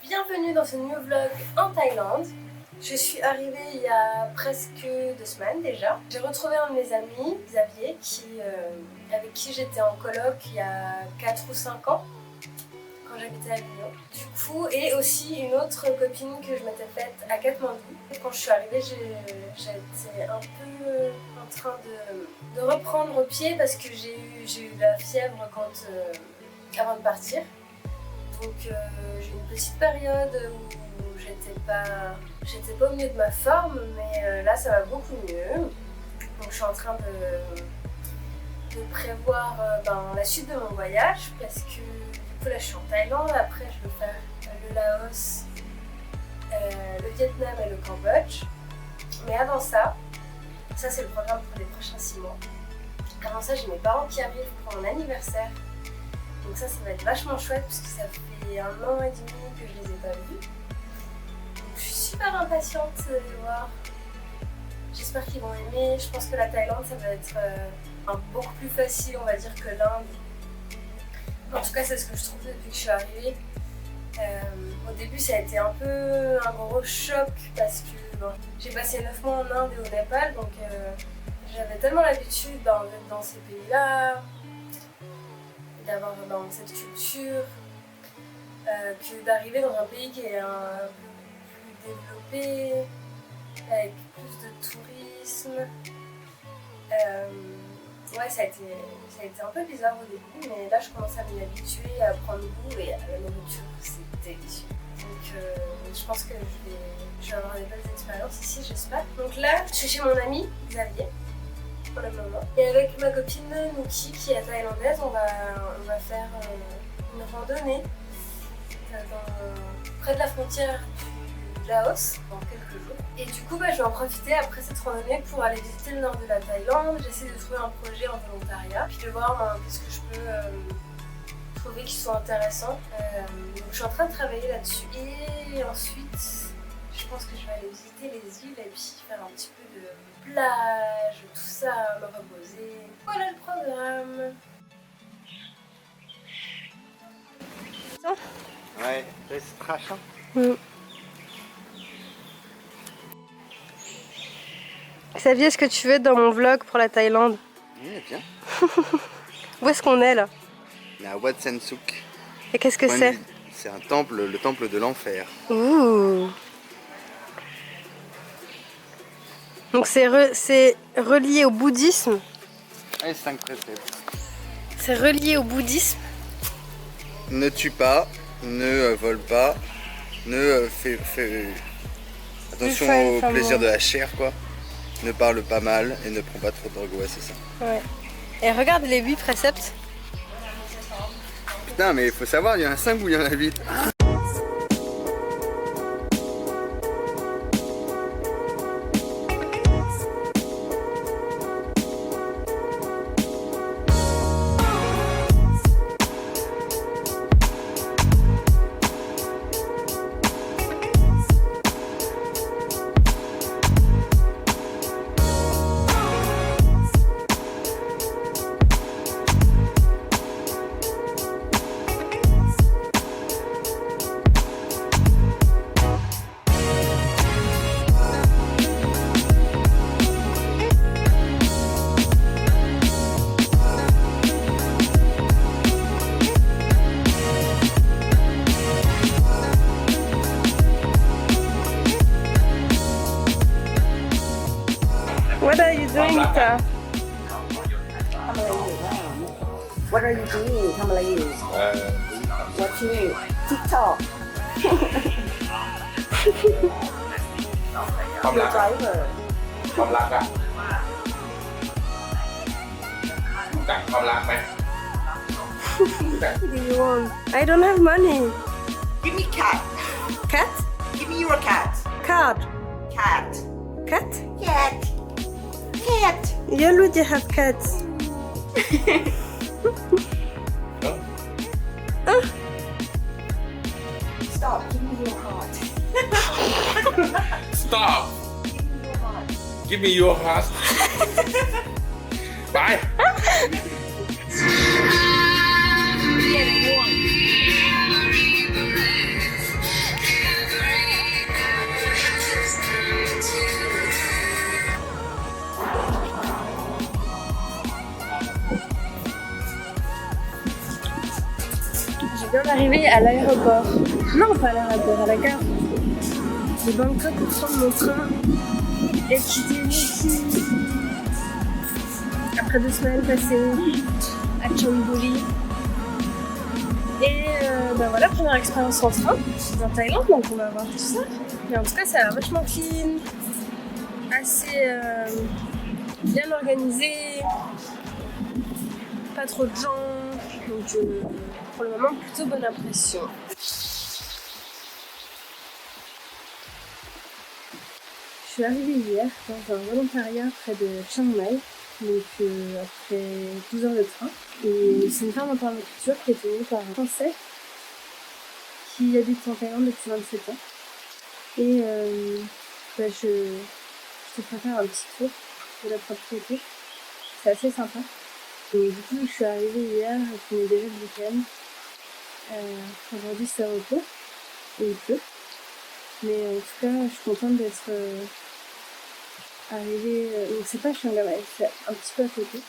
Bienvenue dans ce nouveau vlog en Thaïlande. Je suis arrivée il y a presque 2 semaines déjà. J'ai retrouvé un de mes amis, Xavier, avec qui j'étais en coloc il y a 4 ou 5 ans, quand j'habitais à Avignon. Du coup, et aussi une autre copine que je m'étais faite à Katmandou. Et quand je suis arrivée, j'étais un peu en train de reprendre pied parce que j'ai eu la fièvre avant de partir. Donc j'ai eu une petite période où j'étais pas au mieux de ma forme, mais là ça va beaucoup mieux. Donc je suis en train de prévoir la suite de mon voyage parce que du coup là je suis en Thaïlande, après je vais faire le Laos, le Vietnam et le Cambodge. Mais avant ça c'est le programme pour les prochains 6 mois. Avant ça j'ai mes parents qui arrivent pour mon anniversaire. Donc ça va être vachement chouette parce que ça fait 1 an et demi que je les ai pas vus. Donc je suis super impatiente de les voir. J'espère qu'ils vont aimer. Je pense que la Thaïlande ça va être beaucoup plus facile on va dire que l'Inde. En tout cas c'est ce que je trouve depuis que je suis arrivée. Au début ça a été un peu un gros choc parce que j'ai passé 9 mois en Inde et au Népal, donc j'avais tellement l'habitude d'être dans ces pays-là, d'avoir cette culture, que d'arriver dans un pays qui est un peu plus développé, avec plus de tourisme. Ouais, ça a été un peu bizarre au début, mais là je commence à m'y habituer, à prendre goût et à la nourriture, c'est délicieux. Donc je pense que je vais avoir des belles expériences ici, j'espère. Donc là, je suis chez mon ami Xavier. Pour le moment. Et avec ma copine Nuki qui est thaïlandaise, on va faire une randonnée près de la frontière du Laos dans quelques jours. Et du coup je vais en profiter après cette randonnée pour aller visiter le nord de la Thaïlande. J'essaie de trouver un projet en volontariat, puis de voir qu'est-ce que je peux trouver qui soit intéressant. Donc je suis en train de travailler là-dessus. Et ensuite, je pense que je vais aller visiter les îles et puis faire un petit peu de plage, tout ça, me reposer. Voilà le programme. Ouais, c'est trash. Xavier, est-ce que tu veux être dans mon vlog pour la Thaïlande? Oui, bien. Où est-ce qu'on est là? La Wat Sen Suk. Et qu'est-ce que c'est? C'est un temple, le temple de l'enfer. Ouh. Donc c'est relié au bouddhisme. Ouais, 5 préceptes. C'est relié au bouddhisme. Ne tue pas, ne vole pas, ne fais attention au plaisir de la chair, quoi. Ne parle pas mal et ne prends pas trop de drogue, ouais, c'est ça. Ouais. Et regarde les 8 préceptes. Putain, mais il faut savoir, il y en a 5 ou il y en a 8. What are you doing, Ita? What are you doing? ทำอะไรอยู่ Watching TikTok. ความรัก Driver. ความรักอะรู้จักความรักไหมรู้จัก What do you want? I don't have money. Give me cat. Cat? Give me your cat. Card. Cat. Cat? Cat. Cat. You already have cats. Stop. Give me your heart. Stop Give me your heart. Give me your heart ไป เรียนง่วง arrivée à l'aéroport. Non, pas à l'aéroport, à la gare de Bangkok pour prendre mon train et quitter ici. Après 2 semaines passées à Chonburi. Et ben voilà, première expérience en train en Thaïlande, donc on va voir tout ça. Mais en tout cas, ça a l'air vachement clean, assez bien organisé, pas trop de gens, donc pour le moment plutôt bonne impression. Je suis arrivée hier dans un volontariat près de Chiang Mai, donc après 12 heures de train. Et c'est une ferme en permaculture qui est tenue par un Français qui habite en Thaïlande depuis 27 ans. Et je te ferai faire un petit tour de la propriété. C'est assez sympa. Et du coup, je suis arrivée hier, je finis déjà le week-end. Aujourd'hui, c'est repos et il pleut. Mais en tout cas, je suis contente d'être arrivée. Donc, c'est pas Chiang Mai, c'est un petit peu à côté.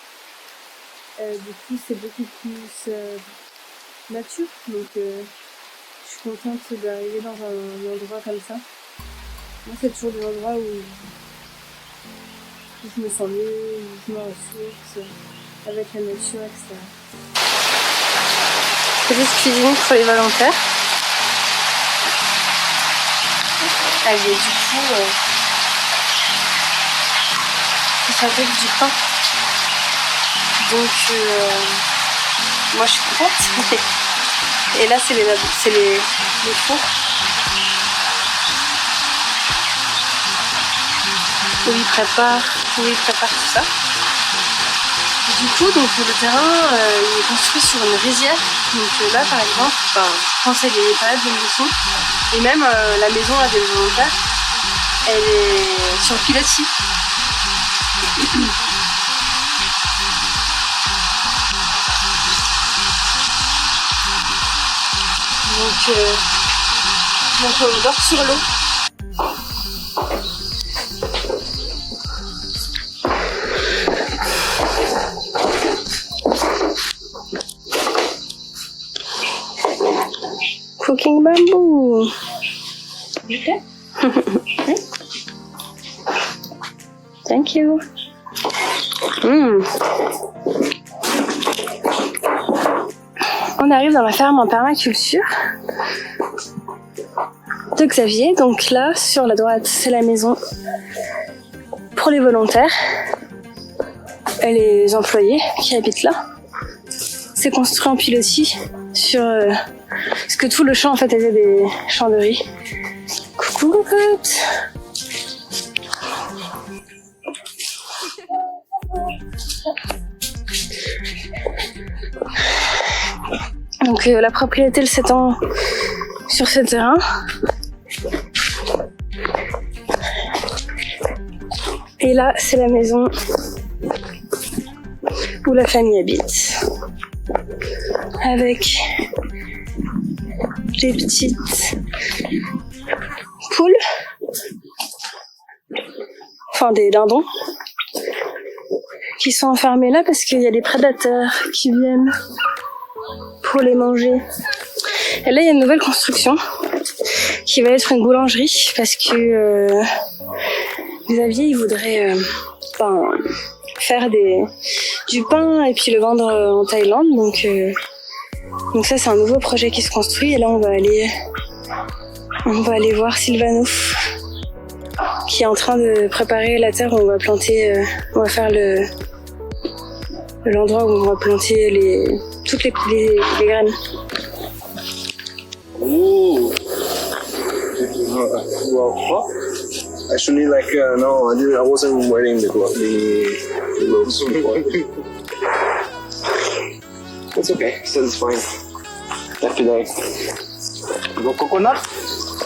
Du coup, c'est beaucoup plus nature. Donc, je suis contente d'arriver dans un endroit comme ça. Moi, c'est toujours des endroits où je me sens mieux, où je me ressource avec la nature, etc. Petite cuisine pour les volontaires. Avec du coup, ils fabriquent du pain. Donc, moi je suis contente. Et là, c'est les fours. Où ils préparent tout ça. Du coup, donc, le terrain il est construit sur une rizière. Donc là, par exemple, quand c'est des périodes de mousson, et même la maison là, des volontaires, elle est sur pilotis. Donc on dort sur l'eau. Cooking bamboo. Okay. Thank you. On arrive dans la ferme en permaculture de Xavier. Donc là, sur la droite, c'est la maison pour les volontaires et les employés qui habitent là. C'est construit en pilotis sur... parce que tout le champ, en fait, était des champs de riz. Coucou, cocotte. Donc la propriété, elle s'étend sur ce terrain. Et là, c'est la maison où la famille habite. Avec les petites poules. Enfin, des dindons. Qui sont enfermés là parce qu'il y a des prédateurs qui viennent pour les manger. Et là, il y a une nouvelle construction qui va être une boulangerie parce que Xavier, il voudrait faire du pain et puis le vendre en Thaïlande. Donc ça, c'est un nouveau projet qui se construit. Et là, on va aller voir Sylvano qui est en train de préparer la terre où on va planter, on va faire l'endroit où on va planter toutes les graines. Ooh. Well, actually, no, I wasn't wearing the gloves. It's okay, still it's fine. After that, go coconut.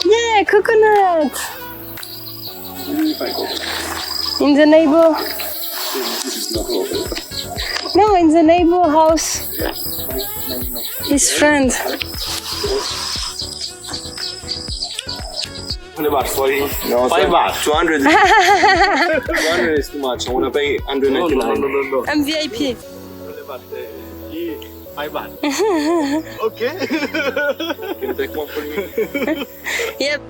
Yeah, coconut. In the neighbor. No, in the neighbor house. His friend. $100 for you. No, $5. 200. 200 is too much. I want to pay $199. I'm VIP. iPad. Okay. Can you take one for me? Yep.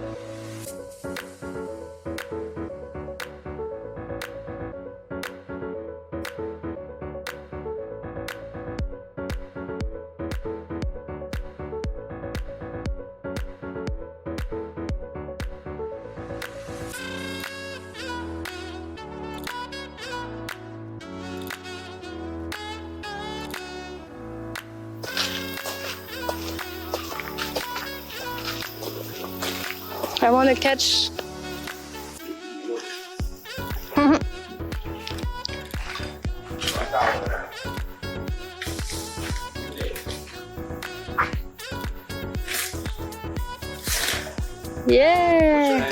I want to catch. Yeah.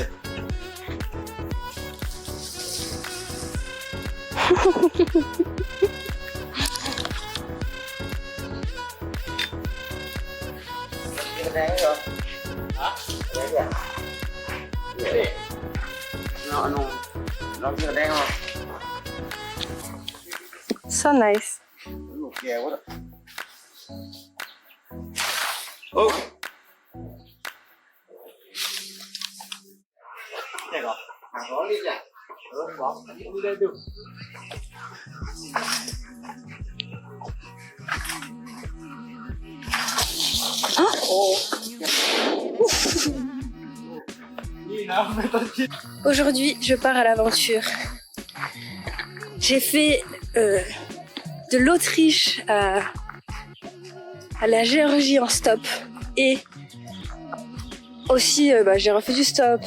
So nice. Oh. Aujourd'hui, je pars à l'aventure. J'ai fait de l'Autriche à la Géorgie en stop et aussi j'ai refait du stop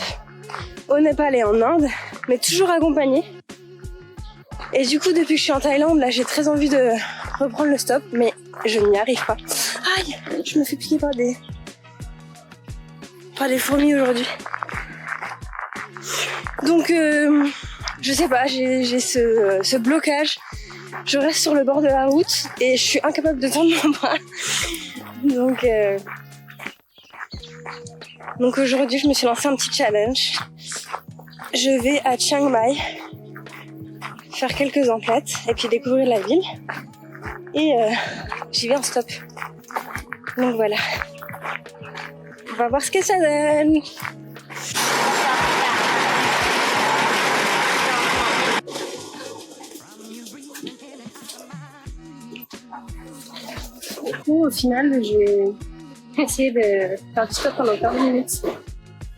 au Népal et en Inde, mais toujours accompagnée. Et du coup, depuis que je suis en Thaïlande, là, j'ai très envie de reprendre le stop, mais je n'y arrive pas. Aïe, je me fais piquer par des fourmis aujourd'hui. Donc, je sais pas, j'ai ce blocage. Je reste sur le bord de la route et je suis incapable de tendre mon bras. Donc aujourd'hui, je me suis lancé un petit challenge. Je vais à Chiang Mai faire quelques emplettes et puis découvrir la ville. Et j'y vais en stop. Donc voilà. On va voir ce que ça donne. Du coup, au final, j'ai essayé de faire du stop pendant 40 minutes.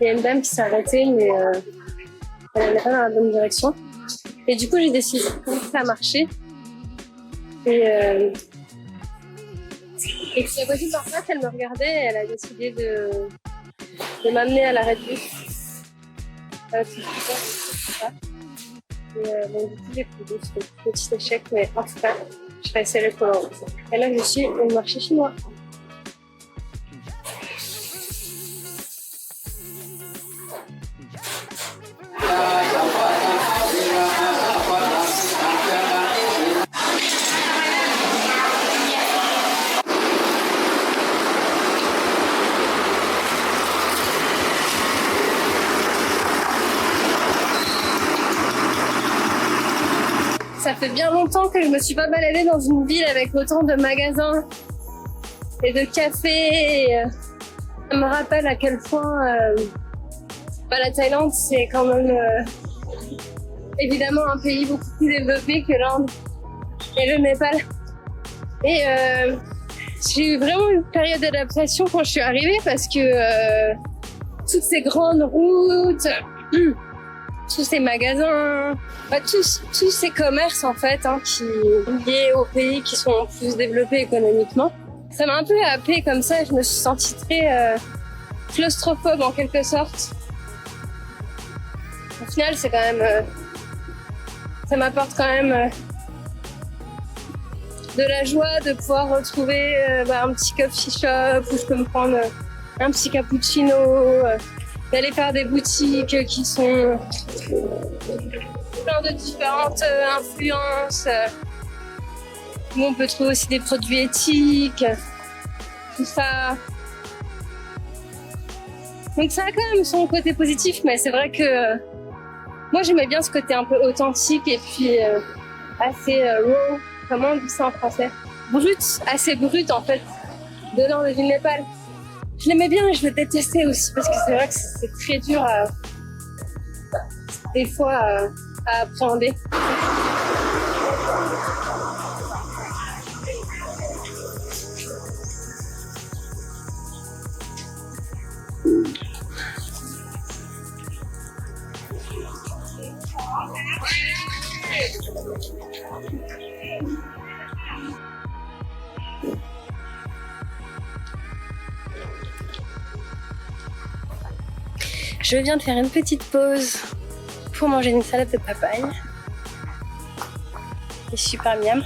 Il y a une dame qui s'est arrêtée, mais elle n'allait pas dans la bonne direction. Et du coup, j'ai décidé de commencer à marcher. Et puis à côté de place, elle me regardait et elle a décidé de m'amener à l'arrêt de bus. Et bon, du coup, j'ai pris juste un petit échec, mais en tout cas, je vais essayer pour l'heure. Et là, je suis au marché chinois. Ça fait bien longtemps que je me suis pas baladée dans une ville avec autant de magasins et de cafés. Et, ça me rappelle à quel point la Thaïlande, c'est quand même évidemment un pays beaucoup plus développé que l'Inde et le Népal. Et j'ai eu vraiment une période d'adaptation quand je suis arrivée parce que toutes ces grandes routes, tous ces magasins, tous ces commerces en fait qui liés aux pays qui sont plus développés économiquement. Ça m'a un peu happée comme ça, je me suis sentie très claustrophobe en quelque sorte. Au final, c'est quand même, ça m'apporte quand même de la joie de pouvoir retrouver un petit coffee shop où je peux me prendre un petit cappuccino, d'aller faire des boutiques qui sont plein de différentes influences, où on peut trouver aussi des produits éthiques, tout ça. Donc ça a quand même son côté positif, mais c'est vrai que moi j'aimais bien ce côté un peu authentique et puis assez raw, comment on dit ça en français? brute, assez brute en fait, de nord du Népal. Je l'aimais bien et je le détestais aussi parce que c'est vrai que c'est très dur des fois à appréhender. Je viens de faire une petite pause pour manger une salade de papaye. C'est super miam.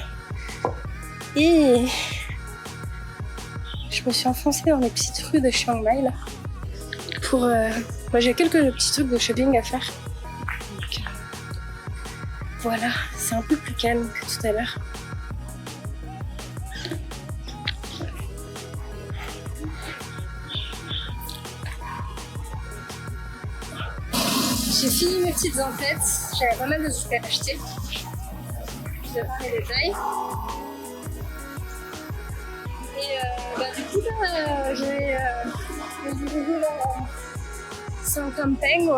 Et je me suis enfoncée dans les petites rues de Chiang Mai là. Pour, j'ai quelques petits trucs de shopping à faire. Donc, voilà, c'est un peu plus calme que tout à l'heure. J'ai fini mes petites emplettes, j'avais pas mal de trucs à acheter. Je vais faire les détails. Et du coup, là, je vais me diriger vers Saint-Campeng,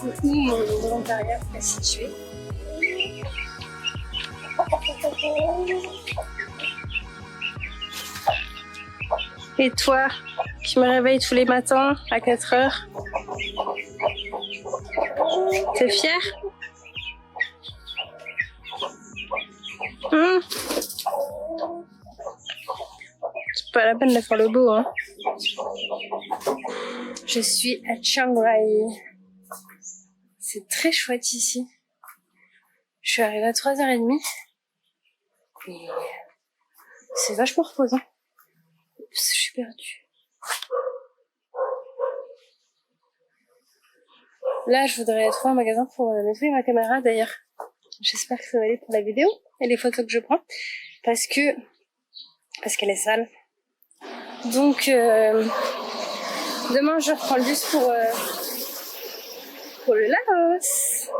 où mon volontariat est situé. Et toi, qui me réveille tous les matins à 4 heures, t'es fier? C'est pas la peine de faire le beau, hein. Je suis à Chiang Rai. C'est très chouette ici. Je suis arrivée à 3h30. Et c'est vachement reposant. Je suis perdue. Là, je voudrais trouver un magasin pour nettoyer ma caméra d'ailleurs. J'espère que ça va aller pour la vidéo et les photos que je prends. Parce qu'elle est sale. Donc, demain, je reprends le bus pour le Laos.